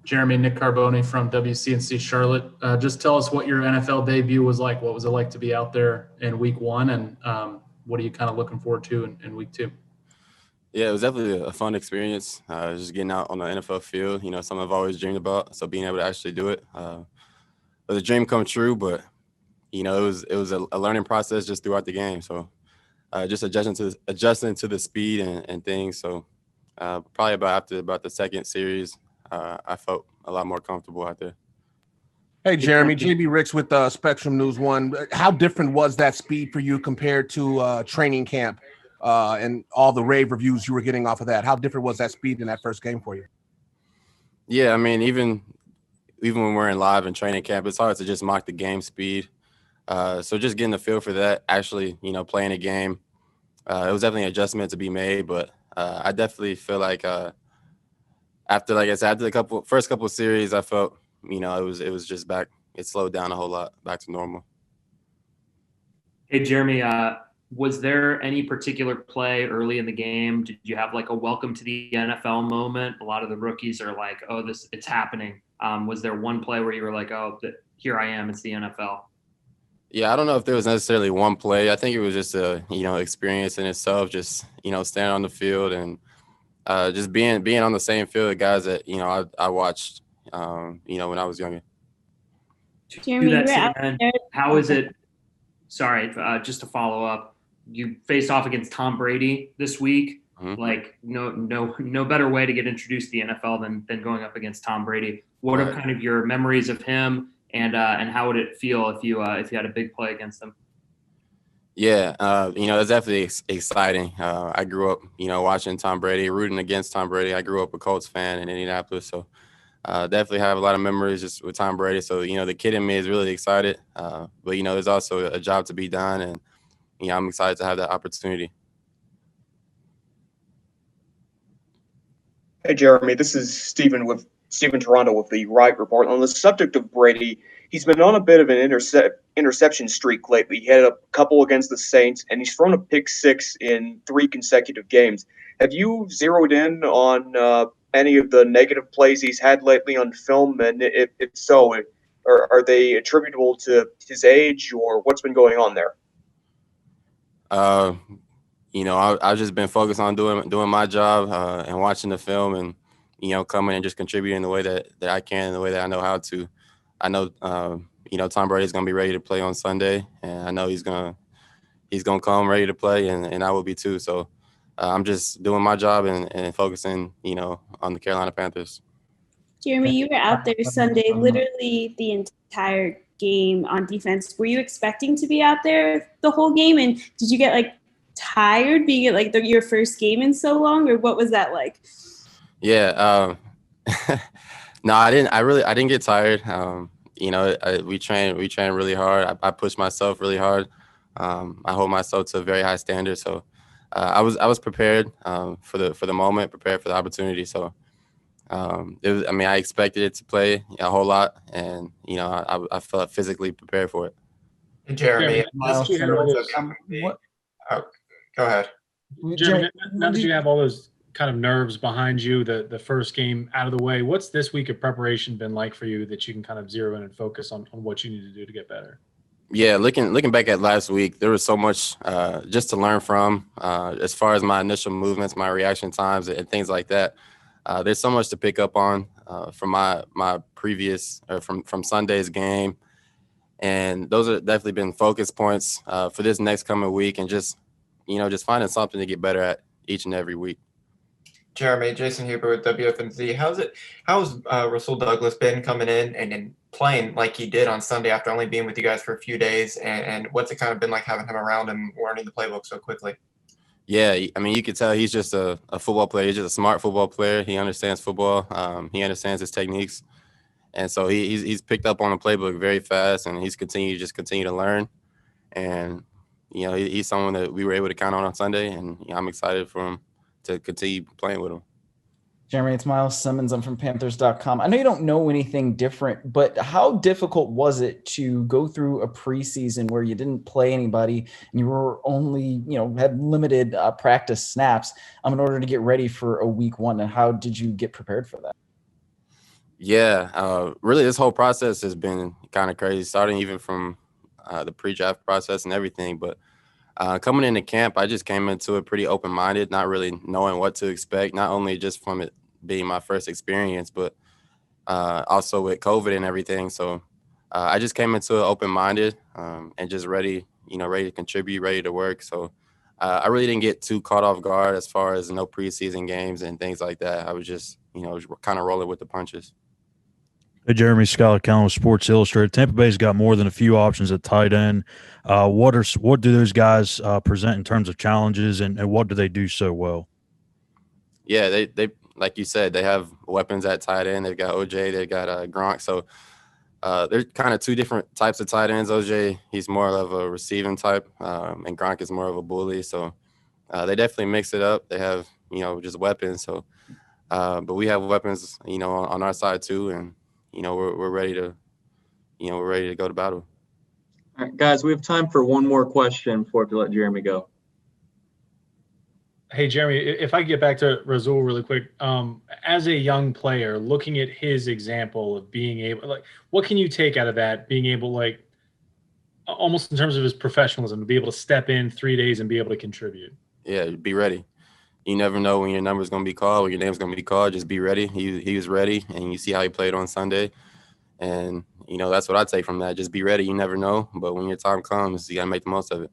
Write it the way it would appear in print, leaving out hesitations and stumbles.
Jeremy, Nick Carboni from WCNC Charlotte. Just tell us what your NFL debut was like. What was it like to be out there in week one, and what are you kind of looking forward to in week two? Yeah, it was definitely a fun experience. Just getting out on the NFL field, something I've always dreamed about. So being able to actually do it was a dream come true. But it was a learning process just throughout the game. So just adjusting to the speed and things. So probably after the second series, I felt a lot more comfortable out there. Hey, Jeremy, JB Ricks with Spectrum News 1. How different was that speed for you compared to training camp and all the rave reviews you were getting off of that? How different was that speed in that first game for you? Yeah, I mean, even when we're in live and training camp, it's hard to just mock the game speed. So just getting the feel for that, actually, playing a game, it was definitely an adjustment to be made. But I definitely feel like after the first couple of series, I felt, it was just back. It slowed down a whole lot, back to normal. Hey, Jeremy, was there any particular play early in the game? Did you have like a welcome to the NFL moment? A lot of the rookies are like, oh, it's happening. Was there one play where you were like, oh, here I am, it's the NFL? Yeah, I don't know if there was necessarily one play. I think it was just a, experience in itself, just, standing on the field and just being on the same field with guys that, I watched, when I was younger. Jeremy, how is it? Sorry, just to follow up, you faced off against Tom Brady this week. Mm-hmm. Like no better way to get introduced to the NFL than going up against Tom Brady. What are kind of your memories of him, and how would it feel if you had a big play against him? Yeah, it's definitely exciting. I grew up, watching Tom Brady, rooting against Tom Brady. I grew up a Colts fan in Indianapolis, so definitely have a lot of memories just with Tom Brady. So, the kid in me is really excited. But, there's also a job to be done, and, I'm excited to have that opportunity. Hey, Jeremy, this is Stephen Toronto with the Riot Report. On the subject of Brady, he's been on a bit of an interception streak lately. He had a couple against the Saints, and he's thrown a pick six in 3 consecutive games. Have you zeroed in on any of the negative plays he's had lately on film? And if so, are they attributable to his age, or what's been going on there? I've just been focused on doing my job and watching the film and, coming and just contributing the way that I can, the way that I know how to. I know, Tom Brady's going to be ready to play on Sunday, and I know he's going to come ready to play, and I will be too. So I'm just doing my job and focusing, on the Carolina Panthers. Jeremy, you were out there Sunday, literally the entire game on defense. Were you expecting to be out there the whole game? And did you get tired being at your first game in so long, or what was that like? Yeah. No, I didn't. I didn't get tired. We train really hard. I push myself really hard. I hold myself to a very high standard. So I was prepared for the moment, prepared for the opportunity. So I expected it to play a whole lot, and I felt physically prepared for it. Hey, Jeremy, go ahead. Jeremy, now that you have all those kind of nerves behind you, the first game out of the way, what's this week of preparation been like for you that you can kind of zero in and focus on what you need to do to get better? Yeah, looking back at last week, there was so much just to learn from as far as my initial movements, my reaction times, and things like that. There's so much to pick up on from my previous from Sunday's game, and those are definitely been focus points for this next coming week, and just finding something to get better at each and every week. Jeremy, Jason Huber with WFNZ. How's Rasul Douglas been coming in and playing like he did on Sunday after only being with you guys for a few days? And what's it kind of been like having him around and learning the playbook so quickly? Yeah, you could tell he's just a football player. He's just a smart football player. He understands football. He understands his techniques. And so he's picked up on the playbook very fast, and he's continue to learn. And, he's someone that we were able to count on Sunday, and I'm excited for him to continue playing with him. Jeremy, it's Miles Simmons. I'm from Panthers.com. I know you don't know anything different, but how difficult was it to go through a preseason where you didn't play anybody and you were only, had limited practice snaps in order to get ready for a week one? And how did you get prepared for that? Yeah, really, this whole process has been kind of crazy, starting even from the pre-draft process and everything. But coming into camp, I just came into it pretty open-minded, not really knowing what to expect, not only just from it being my first experience, but also with COVID and everything. So I just came into it open-minded and just ready, ready to contribute, ready to work. So I really didn't get too caught off guard as far as no preseason games and things like that. I was just, kind of rolling with the punches. Hey, Jeremy, Skylar Cowan with Sports Illustrated. Tampa Bay's got more than a few options at tight end. What do those guys present in terms of challenges, and what do they do so well? Yeah, they like you said, they have weapons at tight end. They've got OJ, they've got Gronk. So they're kind of two different types of tight ends. OJ, he's more of a receiving type, and Gronk is more of a bully. So they definitely mix it up. They have, just weapons. So, but we have weapons, on our side too, and we're ready to, go to battle. All right, guys, we have time for one more question before I have to let Jeremy go. Hey, Jeremy, if I get back to Rasul really quick, as a young player, looking at his example of being able, what can you take out of that? Being able, almost in terms of his professionalism, to be able to step in 3 days and be able to contribute. Yeah, be ready. You never know when your number's going to be called, when your name's going to be called. Just be ready. He was ready, and you see how he played on Sunday. And, that's what I take from that. Just be ready. You never know. But when your time comes, you got to make the most of it.